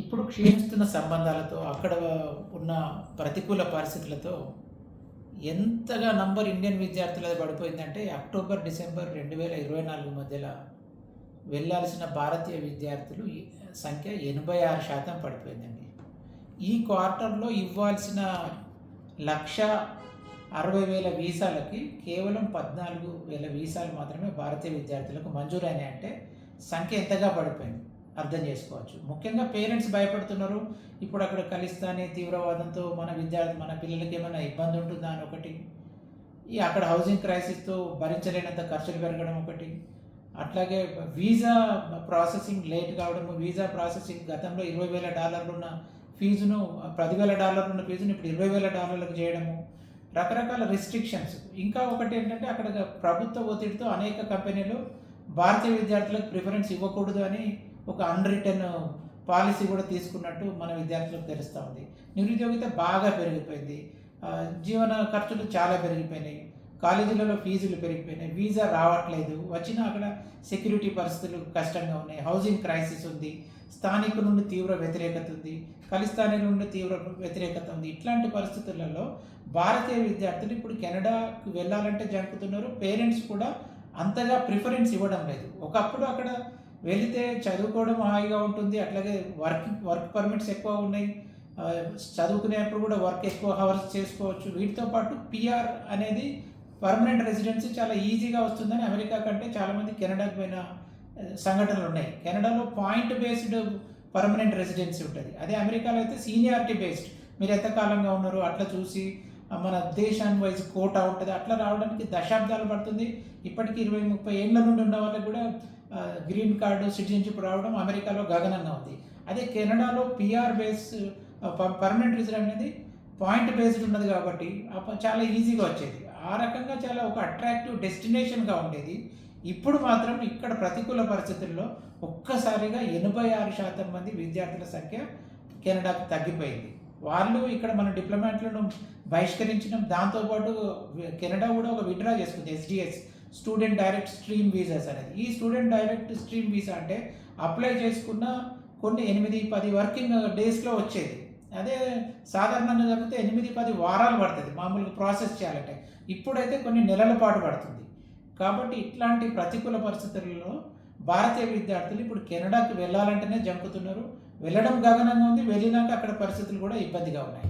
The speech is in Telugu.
ఇప్పుడు క్షీణిస్తున్న సంబంధాలతో, అక్కడ ఉన్న ప్రతికూల పరిస్థితులతో ఎంతగా నంబర్ ఇండియన్ విద్యార్థులది పడిపోయిందంటే, అక్టోబర్, డిసెంబర్ 2024 మధ్యలో వెళ్ళాల్సిన భారతీయ విద్యార్థులు సంఖ్య 86% పడిపోయిందండి. ఈ క్వార్టర్‌లో ఇవ్వాల్సిన 1,60,000 వీసాలకి కేవలం 14,000 వీసాలు మాత్రమే భారతీయ విద్యార్థులకు మంజూరైనాయి అంటే సంఖ్య ఎంతగా పడిపోయింది అర్థం చేసుకోవచ్చు. ముఖ్యంగా పేరెంట్స్ భయపడుతున్నారు. ఇప్పుడు అక్కడ ఖలిస్తానీ తీవ్రవాదంతో మన పిల్లలకి ఏమైనా ఇబ్బంది ఉంటుందా అని ఒకటి. అక్కడ హౌసింగ్ క్రైసిస్‌తో భరించలేనంత ఖర్చులు పెరగడం ఒకటి. అట్లాగే వీసా ప్రాసెసింగ్ లేట్ కావడము. వీసా ప్రాసెసింగ్ గతంలో $20,000 ఉన్న ఫీజును $10,000 ఉన్న ఫీజును ఇప్పుడు $20,000 చేయడము. రకరకాల రిస్ట్రిక్షన్స్. ఇంకా ఒకటేంటంటే అక్కడ ప్రభుత్వ ఒత్తిడితో అనేక కంపెనీలు భారతీయ విద్యార్థులకు ప్రిఫరెన్స్ ఇవ్వకూడదు అని ఒక అన్‌రిటెన్ పాలసీ కూడా తీసుకున్నట్టు మన విద్యార్థులకు తెలుస్తూ ఉంది. నిరుద్యోగిత బాగా పెరిగిపోయింది. జీవన ఖర్చులు చాలా పెరిగిపోయినాయి. కాలేజీలలో ఫీజులు పెరిగిపోయినాయి. వీసా రావట్లేదు. వచ్చినా అక్కడ సెక్యూరిటీ పరిస్థితులు కష్టంగా ఉన్నాయి. హౌసింగ్ క్రైసిస్ ఉంది. స్థానికుల నుండి తీవ్ర వ్యతిరేకత ఉంది. ఖలిస్తానీ నుండి తీవ్ర వ్యతిరేకత ఉంది. ఇట్లాంటి పరిస్థితులలో భారతీయ విద్యార్థులు ఇప్పుడు కెనడాకు వెళ్ళాలంటే జంకుతున్నారు. పేరెంట్స్ కూడా అంతగా ప్రిఫరెన్స్ ఇవ్వడం లేదు. ఒకప్పుడు అక్కడ వెళితే చదువుకోవడం హాయిగా ఉంటుంది. అట్లాగే వర్క్ పర్మిట్స్ ఎక్కువ ఉన్నాయి. చదువుకునేప్పుడు కూడా వర్క్ ఎక్కువ హవర్స్ చేసుకోవచ్చు. వీటితో పాటు పిఆర్ అనేది పర్మనెంట్ రెసిడెన్సీ చాలా ఈజీగా వస్తుందని అమెరికా కంటే చాలామంది కెనడాకు పోయిన సంఘటనలు ఉన్నాయి. కెనడాలో పాయింట్ బేస్డ్ పర్మనెంట్ రెసిడెన్సీ ఉంటుంది. అదే అమెరికాలో అయితే సీనియారిటీ బేస్డ్, మీరు ఎంతకాలంగా ఉన్నారు అట్లా చూసి మన దేశాన్ని వైజ్ కోటా ఉంటుంది. అట్లా రావడానికి దశాబ్దాలు పడుతుంది. ఇప్పటికీ 20-30 ఏళ్ళ నుండి ఉన్న వాళ్ళకి కూడా గ్రీన్ కార్డు, సిటిజన్షిప్ రావడం అమెరికాలో గగనంగా ఉంది. అదే కెనడాలో పిఆర్ బేస్ పర్మనెంట్ రెసిడెంట్ అనేది పాయింట్ బేస్డ్ ఉన్నది కాబట్టి చాలా ఈజీగా వచ్చేది. ఆ రకంగా చాలా ఒక అట్రాక్టివ్ డెస్టినేషన్గా ఉండేది. ఇప్పుడు మాత్రం ఇక్కడ ప్రతికూల పరిస్థితుల్లో ఒక్కసారిగా 86% మంది విద్యార్థుల సంఖ్య కెనడాకు తగ్గిపోయింది. వాళ్ళు ఇక్కడ మన డిప్లొమాట్లను బహిష్కరించడం, దాంతోపాటు కెనడా కూడా ఒక విత్డ్రా చేసుకుంది SDS, student direct stream visas అనేది. ఈ స్టూడెంట్ డైరెక్ట్ స్ట్రీమ్ వీసా అంటే అప్లై చేసుకున్న కొన్ని 8-10 వర్కింగ్ డేస్లో వచ్చేది. అదే సాధారణంగా జరిగితే 8-10 వారాలు పడుతుంది మామూలుగా ప్రాసెస్ చేయాలంటే. ఇప్పుడైతే కొన్ని నెలల పాటు పడుతుంది. కాబట్టి ఇట్లాంటి ప్రతికూల పరిస్థితులలో భారతీయ విద్యార్థులు ఇప్పుడు కెనడాకు వెళ్ళాలంటేనే జంకుతున్నారు. వెళ్ళడం గగనంగా ఉంది. వెళ్ళినాక అక్కడ పరిస్థితులు కూడా ఇబ్బందిగా ఉన్నాయి.